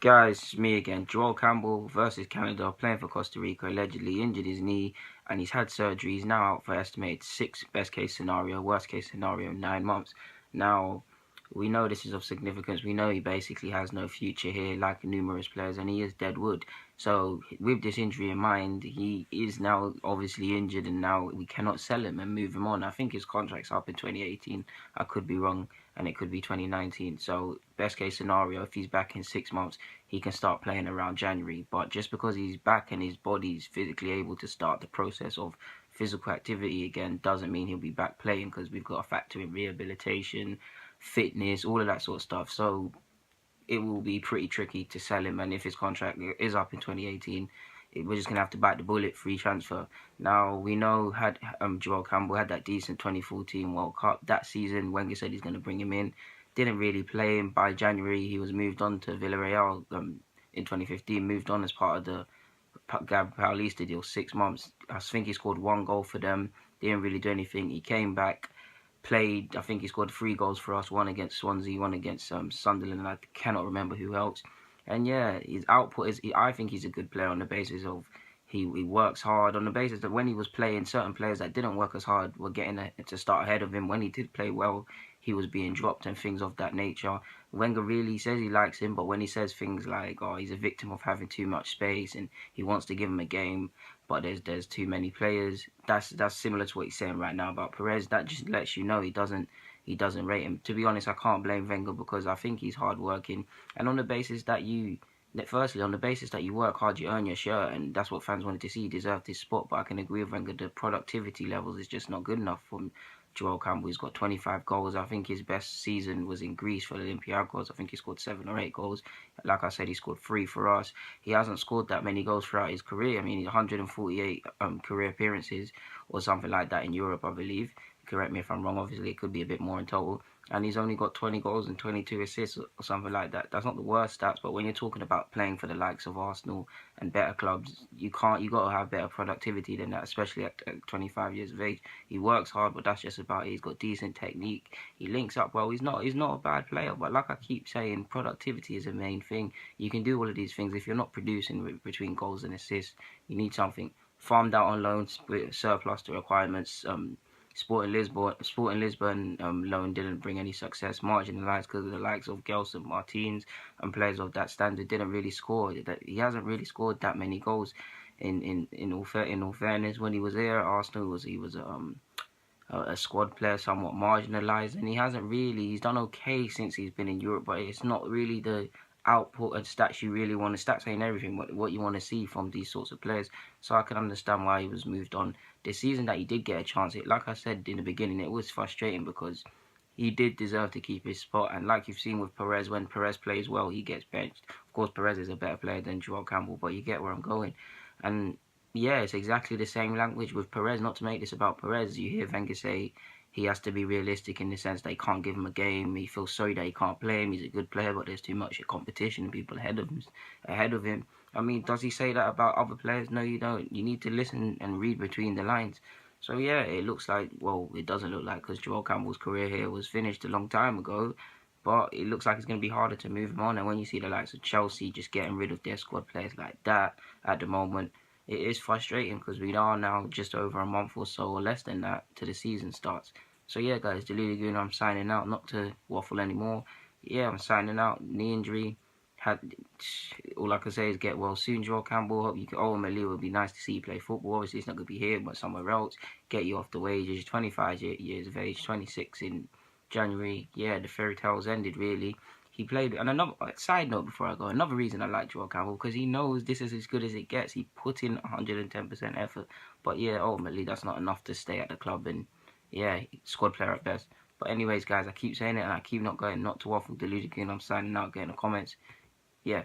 Guys, it's me again. Joel Campbell versus Canada, playing for Costa Rica, allegedly injured his knee and he's had surgery. He's now out for estimated 6, best case scenario, worst case scenario, 9 months. Now, we know this is of significance. We know he basically has no future here, like numerous players, and he is dead wood. So, with this injury in mind, he is now obviously injured, and now we cannot sell him and move him on. I think his contract's up in 2018. I could be wrong, and it could be 2019. So, best case scenario, if he's back in 6 months, he can start playing around January. But just because he's back and his body's physically able to start the process of physical activity again doesn't mean he'll be back playing, because we've got to factor in rehabilitation, fitness, all of that sort of stuff. So it will be pretty tricky to sell him, and if his contract is up in 2018, we're just going to have to bite the bullet, free transfer. Now, we know had Joel Campbell had that decent 2014 World Cup. That season, Wenger said he's going to bring him in. Didn't really play him. By January, he was moved on to Villarreal in 2015, moved on as part of the Gab Paulista deal, 6 months. I think he scored 1 goal for them. Didn't really do anything. He came back, played, I think he scored 3 goals for us, 1 against Swansea, 1 against Sunderland, and I cannot remember who else. And yeah, his output is, I think he's a good player on the basis of he works hard, on the basis that when he was playing, certain players that didn't work as hard were getting to start ahead of him. When he did play well, he was being dropped and things of that nature. Wenger really says he likes him, but when he says things like, oh, he's a victim of having too much space and he wants to give him a game, but there's too many players, that's similar to what he's saying right now about Perez. That just lets you know he doesn't rate him. To be honest, I can't blame Wenger, because I think he's hardworking, and on the basis that firstly, on the basis that you work hard, you earn your shirt, and that's what fans wanted to see. He deserved his spot, but I can agree with Wenger, the productivity levels is just not good enough from Joel Campbell. He's got 25 goals. I think his best season was in Greece for Olympiacos. I think he scored 7 or 8 goals. Like I said, he scored 3 for us. He hasn't scored that many goals throughout his career. I mean, he's 148 career appearances or something like that in Europe, I believe. Correct me if I'm wrong. Obviously, it could be a bit more in total. And he's only got 20 goals and 22 assists or something like that. That's not the worst stats, but when you're talking about playing for the likes of Arsenal and better clubs, you got to have better productivity than that, especially at 25 years of age. He works hard, but that's just about it. He's got decent technique. He links up well. He's not a bad player, but like I keep saying, productivity is the main thing. You can do all of these things. If you're not producing between goals and assists, you need something. Farmed out on loans with surplus to requirements. Sporting Lisbon loan didn't bring any success, marginalised because of the likes of Gelson, Martins, and players of that standard didn't really score. He hasn't really scored that many goals. In all fairness, when he was there at Arsenal, he was a squad player, somewhat marginalised, and he's done okay since he's been in Europe, but it's not really the output and stats you really want to. Stats ain't everything, what you want to see from these sorts of players. So I can understand why he was moved on. This season that he did get a chance, like I said in the beginning, it was frustrating because he did deserve to keep his spot, and like you've seen with Perez, when Perez plays well, he gets benched. Of course, Perez is a better player than Joel Campbell, but you get where I'm going. And yeah, it's exactly the same language with Perez. Not to make this about Perez, you hear Wenger say he has to be realistic in the sense that he can't give him a game. He feels sorry that he can't play him. He's a good player, but there's too much competition and people ahead of him. I mean, does he say that about other players? No, you don't. You need to listen and read between the lines. So yeah, it looks like, well, it doesn't look like, because Joel Campbell's career here was finished a long time ago, but it looks like it's going to be harder to move him on. And when you see the likes of Chelsea just getting rid of their squad players like that at the moment, it is frustrating, because we are now just over a month or so, or less than that, to the season starts. So yeah, guys, Delulu Goon, I'm signing out. Not to waffle anymore. Yeah, I'm signing out. Knee injury. All I can say is get well soon, Joel Campbell. Hope you can. Ultimately, it would be nice to see you play football. Obviously, it's not going to be here, but somewhere else. Get you off the wages. 25 years of age, 26 in January. Yeah, the fairy tales ended, really. He played, and another side note before I go, another reason I like Joel Campbell, because he knows this is as good as it gets. He put in 110% effort, but yeah, ultimately that's not enough to stay at the club, and yeah, squad player at best. But anyways, guys, I keep saying it and I keep not to waffle. Deluded Goon, I'm signing out, getting the comments. Yeah.